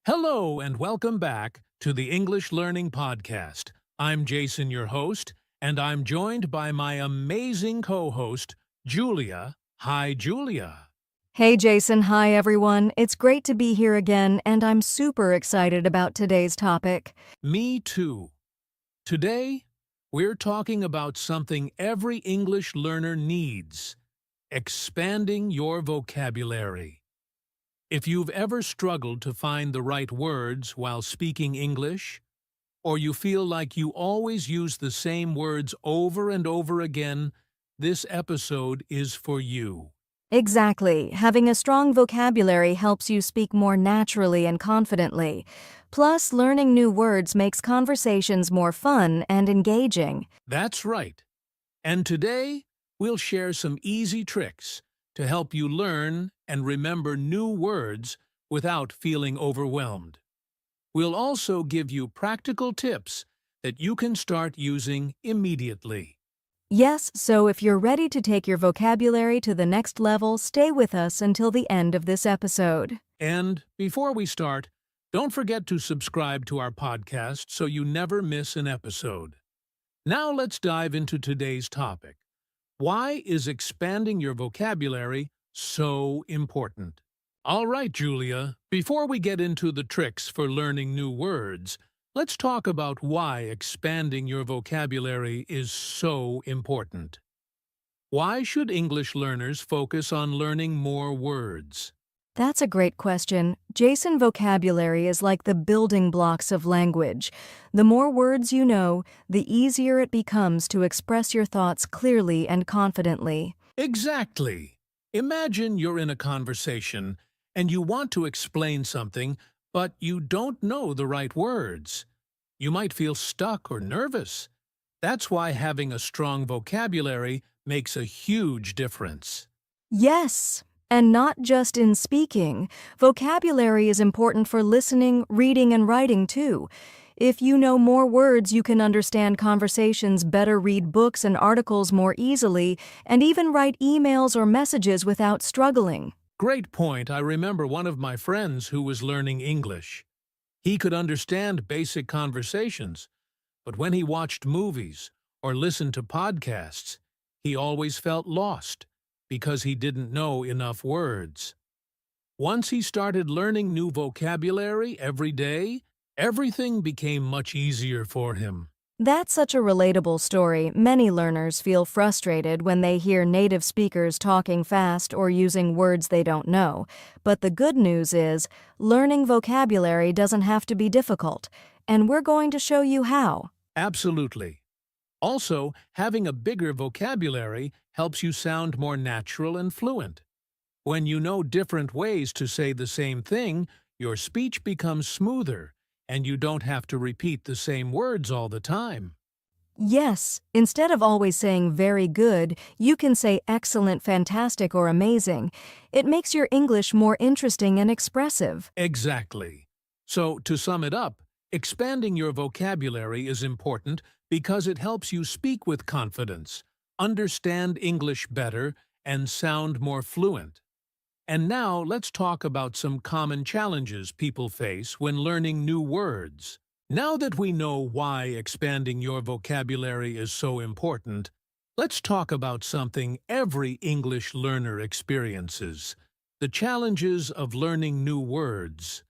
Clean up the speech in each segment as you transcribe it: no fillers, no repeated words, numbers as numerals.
Hello and welcome back to the English Learning Podcast. I'm Jason, your host, and I'm joined by my amazing co-host, Julia. Hi, Julia. Hey Jason, hi everyone. It's great to be here again, and I'm super excited about today's topic. Me too. Today, we're talking about something every English learner needs: expanding your vocabulary. If you've ever struggled to find the right words while speaking English, or you feel like you always use the same words over and over again, this episode is for you. Exactly. Having a strong vocabulary helps you speak more naturally and confidently. Plus, learning new words makes conversations more fun and engaging. That's right. And today, we'll share some easy tricks to help you learn and remember new words without feeling overwhelmed. We'll also give you practical tips that you can start using immediately. Yes, so if you're ready to take your vocabulary to the next level, stay with us until the end of this episode. And before we start, don't forget to subscribe to our podcast so you never miss an episode. Now let's dive into today's topic. Why is expanding your vocabulary so important? All right, Julia, before we get into the tricks for learning new words, let's talk about why expanding your vocabulary is so important. Why should English learners focus on learning more words? That's a great question. Jason, vocabulary is like the building blocks of language. The more words you know, the easier it becomes to express your thoughts clearly and confidently. Exactly. Imagine you're in a conversation and you want to explain something, but you don't know the right words. You might feel stuck or nervous. That's why having a strong vocabulary makes a huge difference. Yes, and not just in speaking. Vocabulary is important for listening, reading, and writing too. If you know more words, you can understand conversations better, read books and articles more easily, and even write emails or messages without struggling. Great point. I remember one of my friends who was learning English. He could understand basic conversations, but when he watched movies or listened to podcasts, he always felt lost because he didn't know enough words. Once he started learning new vocabulary every day, everything became much easier for him. That's such a relatable story. Many learners feel frustrated when they hear native speakers talking fast or using words they don't know. But the good news is, learning vocabulary doesn't have to be difficult, and we're going to show you how. Absolutely. Also, having a bigger vocabulary helps you sound more natural and fluent. When you know different ways to say the same thing, your speech becomes smoother, and you don't have to repeat the same words all the time. Yes, instead of always saying very good, you can say excellent, fantastic, or amazing. It makes your English more interesting and expressive. Exactly. So, to sum it up, expanding your vocabulary is important because it helps you speak with confidence, understand English better, and sound more fluent. And now let's talk about some common challenges people face when learning new words. Now that we know why expanding your vocabulary is so important, let's talk about something every English learner experiences: the challenges of learning new words.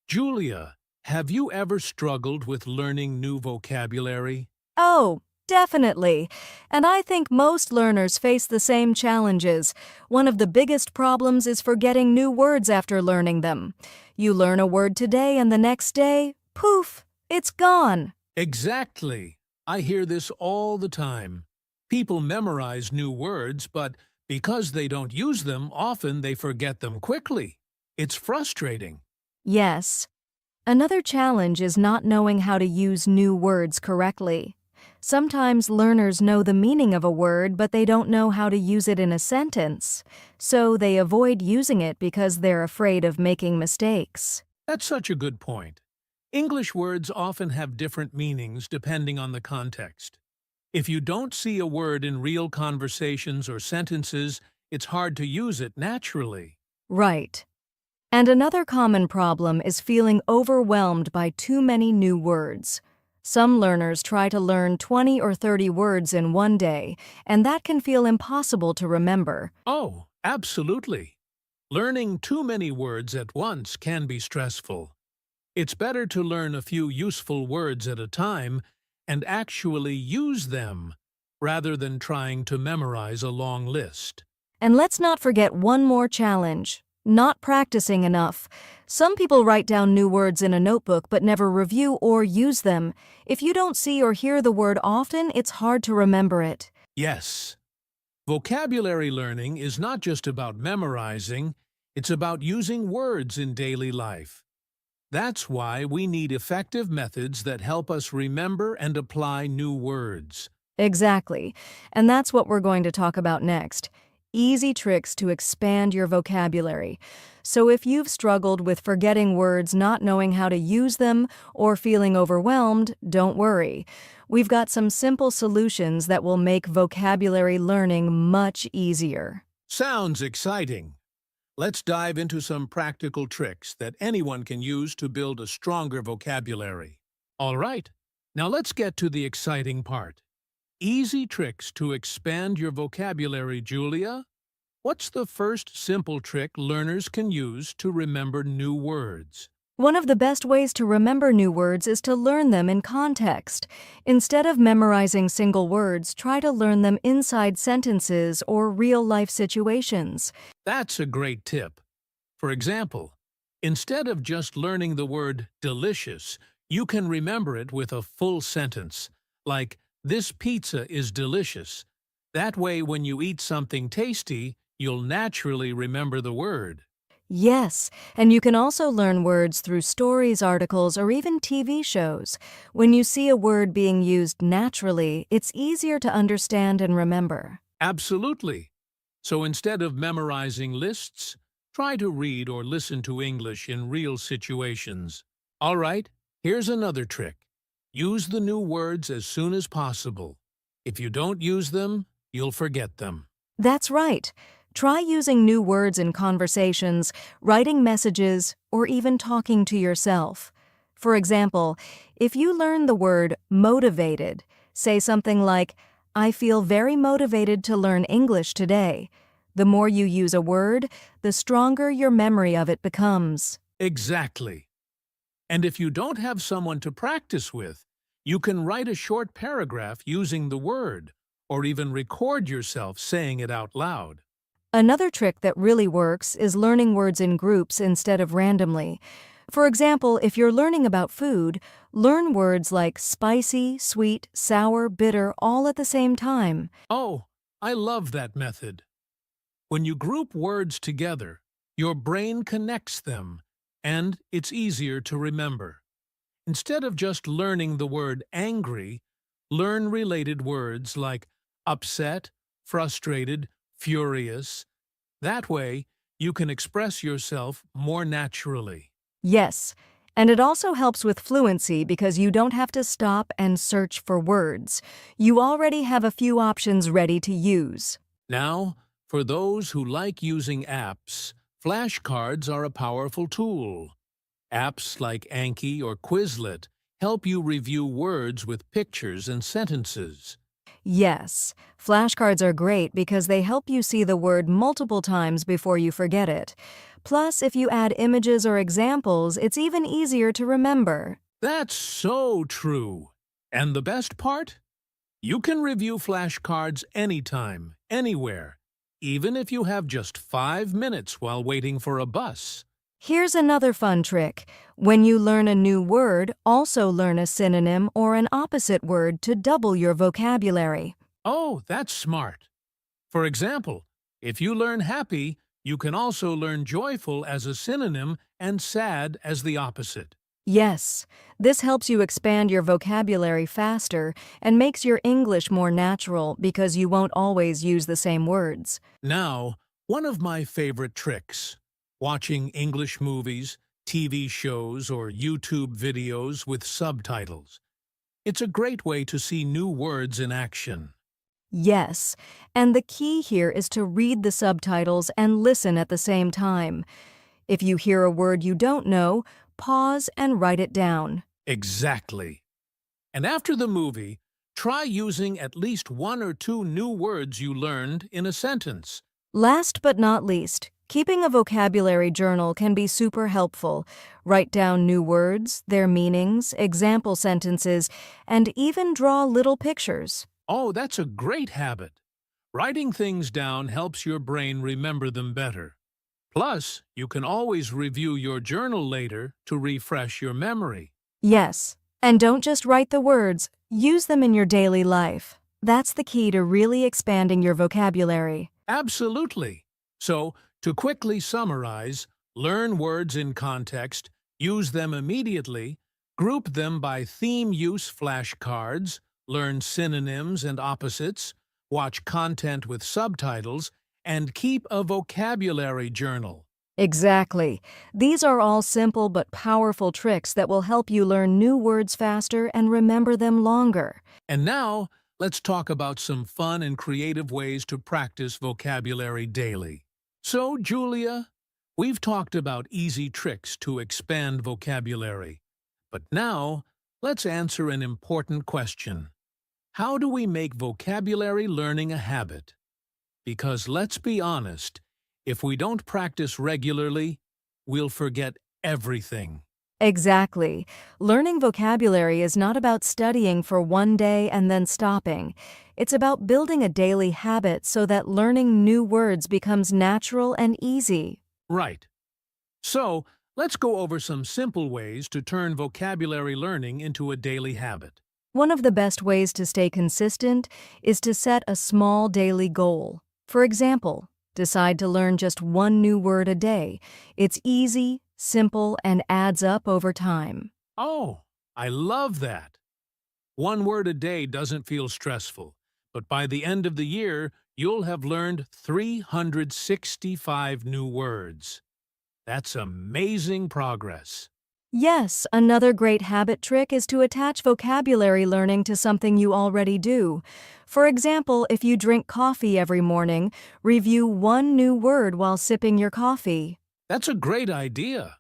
Julia, have you ever struggled with learning new vocabulary? Oh, definitely. And I think most learners face the same challenges. One of the biggest problems is forgetting new words after learning them. You learn a word today and the next day, poof, it's gone. Exactly. I hear this all the time. People memorize new words, but because they don't use them, often they forget them quickly. It's frustrating. Yes. Another challenge is not knowing how to use new words correctly. Sometimes learners know the meaning of a word, but they don't know how to use it in a sentence. So they avoid using it because they're afraid of making mistakes. That's such a good point. English words often have different meanings depending on the context. If you don't see a word in real conversations or sentences, it's hard to use it naturally. Right. And another common problem is feeling overwhelmed by too many new words. Some learners try to learn 20 or 30 words in one day, and that can feel impossible to remember. Oh, absolutely. Learning too many words at once can be stressful. It's better to learn a few useful words at a time and actually use them, rather than trying to memorize a long list. And let's not forget one more challenge: not practicing enough. Some people write down new words in a notebook but never review or use them. If you don't see or hear the word often, it's hard to remember it. Yes, vocabulary learning is not just about memorizing, it's about using words in daily life. That's why we need effective methods that help us remember and apply new words. Exactly. And that's what we're going to talk about next: easy tricks to expand your vocabulary. So if you've struggled with forgetting words, not knowing how to use them, or feeling overwhelmed, don't worry. We've got some simple solutions that will make vocabulary learning much easier. Sounds exciting. Let's dive into some practical tricks that anyone can use to build a stronger vocabulary. All right, now let's get to the exciting part. Easy tricks to expand your vocabulary, Julia. What's the first simple trick learners can use to remember new words? One of the best ways to remember new words is to learn them in context. Instead of memorizing single words, try to learn them inside sentences or real-life situations. That's a great tip. For example, instead of just learning the word delicious, you can remember it with a full sentence, like, "This pizza is delicious." That way, when you eat something tasty, you'll naturally remember the word. Yes, and you can also learn words through stories, articles, or even TV shows. When you see a word being used naturally, it's easier to understand and remember. Absolutely. So instead of memorizing lists, try to read or listen to English in real situations. All right, here's another trick. Use the new words as soon as possible. If you don't use them, you'll forget them. That's right. Try using new words in conversations, writing messages, or even talking to yourself. For example, if you learn the word motivated, say something like, "I feel very motivated to learn English today." The more you use a word, the stronger your memory of it becomes. Exactly. And if you don't have someone to practice with, you can write a short paragraph using the word, or even record yourself saying it out loud. Another trick that really works is learning words in groups instead of randomly. For example, if you're learning about food, learn words like spicy, sweet, sour, bitter all at the same time. Oh, I love that method. When you group words together, your brain connects them, and it's easier to remember. Instead of just learning the word angry, learn related words like upset, frustrated, furious. That way, you can express yourself more naturally. Yes, and it also helps with fluency because you don't have to stop and search for words. You already have a few options ready to use. Now, for those who like using apps, flashcards are a powerful tool. Apps like Anki or Quizlet help you review words with pictures and sentences. Yes, flashcards are great because they help you see the word multiple times before you forget it. Plus, if you add images or examples, it's even easier to remember. That's so true. And the best part? You can review flashcards anytime, anywhere, even if you have just 5 minutes while waiting for a bus. Here's another fun trick. When you learn a new word, also learn a synonym or an opposite word to double your vocabulary. Oh, that's smart. For example, if you learn happy, you can also learn joyful as a synonym and sad as the opposite. Yes, this helps you expand your vocabulary faster and makes your English more natural because you won't always use the same words. Now, one of my favorite tricks: watching English movies, TV shows, or YouTube videos with subtitles. It's a great way to see new words in action. Yes, and the key here is to read the subtitles and listen at the same time. If you hear a word you don't know, pause and write it down. Exactly. And after the movie, try using at least 1 or 2 new words you learned in a sentence. Last but not least, keeping a vocabulary journal can be super helpful. Write down new words, their meanings, example sentences, and even draw little pictures. Oh, that's a great habit. Writing things down helps your brain remember them better. Plus, you can always review your journal later to refresh your memory. Yes, and don't just write the words, use them in your daily life. That's the key to really expanding your vocabulary. Absolutely. So, to quickly summarize, learn words in context, use them immediately, group them by theme use flashcards, learn synonyms and opposites, watch content with subtitles, and keep a vocabulary journal. Exactly. These are all simple but powerful tricks that will help you learn new words faster and remember them longer. And now, let's talk about some fun and creative ways to practice vocabulary daily. So, Julia, we've talked about easy tricks to expand vocabulary. But now, let's answer an important question. How do we make vocabulary learning a habit? Because let's be honest, if we don't practice regularly, we'll forget everything. Exactly. Learning vocabulary is not about studying for one day and then stopping. It's about building a daily habit so that learning new words becomes natural and easy. Right. So, let's go over some simple ways to turn vocabulary learning into a daily habit. One of the best ways to stay consistent is to set a small daily goal. For example, decide to learn just one new word a day. It's easy, simple, and adds up over time. Oh, I love that. 1 word a day doesn't feel stressful, but by the end of the year, you'll have learned 365 new words. That's amazing progress. Yes, another great habit trick is to attach vocabulary learning to something you already do. For example, if you drink coffee every morning, review one new word while sipping your coffee. That's a great idea.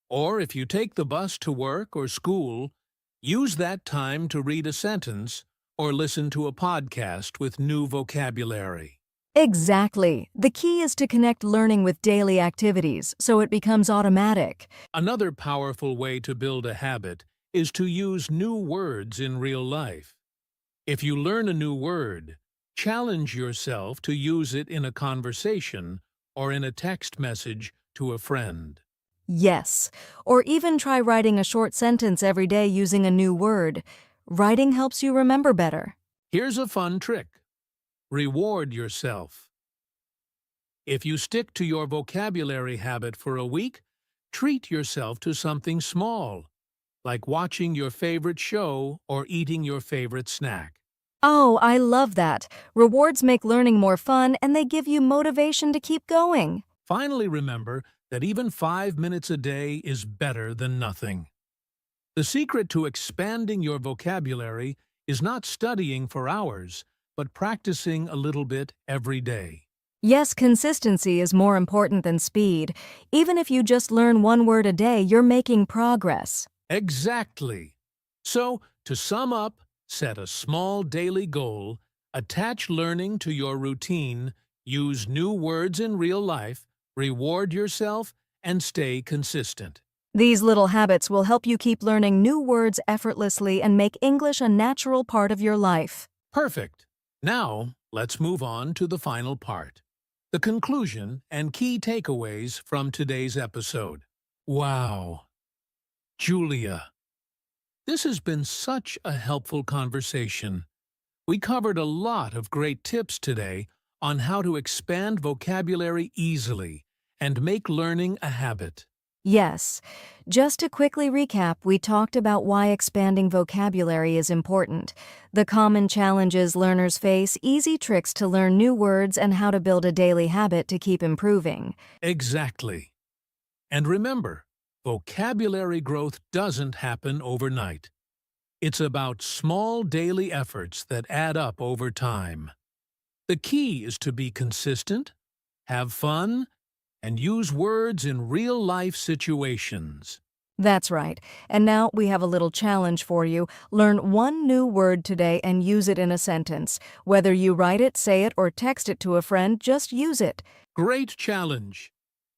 Or if you take the bus to work or school, use that time to read a sentence or listen to a podcast with new vocabulary. Exactly. The key is to connect learning with daily activities so it becomes automatic. Another powerful way to build a habit is to use new words in real life. If you learn a new word, challenge yourself to use it in a conversation or in a text message to a friend. Yes, or even try writing a short sentence every day using a new word. Writing helps you remember better. Here's a fun trick. Reward yourself. If you stick to your vocabulary habit for a week, treat yourself to something small, like watching your favorite show or eating your favorite snack. Oh, I love that. Rewards make learning more fun and they give you motivation to keep going. Finally, remember that even 5 minutes a day is better than nothing. The secret to expanding your vocabulary is not studying for hours, but practicing a little bit every day. Yes, consistency is more important than speed. Even if you just learn one word a day, you're making progress. Exactly. So, to sum up, set a small daily goal, attach learning to your routine, use new words in real life, reward yourself, and stay consistent. These little habits will help you keep learning new words effortlessly and make English a natural part of your life. Perfect. Now, let's move on to the final part. The conclusion and key takeaways from today's episode. Wow. Julia, this has been such a helpful conversation. We covered a lot of great tips today on how to expand vocabulary easily and make learning a habit. Yes. Just to quickly recap, we talked about why expanding vocabulary is important, the common challenges learners face, easy tricks to learn new words, and how to build a daily habit to keep improving. Exactly. And remember, vocabulary growth doesn't happen overnight. It's about small daily efforts that add up over time. The key is to be consistent, have fun, and use words in real-life situations. That's right. And now we have a little challenge for you. Learn one new word today and use it in a sentence. Whether you write it, say it, or text it to a friend, just use it. Great challenge!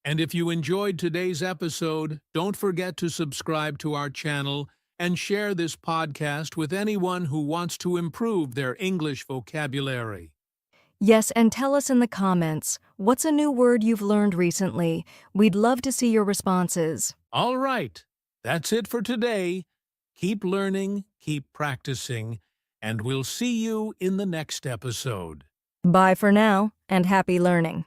And if you enjoyed today's episode, don't forget to subscribe to our channel and share this podcast with anyone who wants to improve their English vocabulary. Yes, and tell us in the comments, what's a new word you've learned recently? We'd love to see your responses. All right, that's it for today. Keep learning, keep practicing, and we'll see you in the next episode. Bye for now, and happy learning.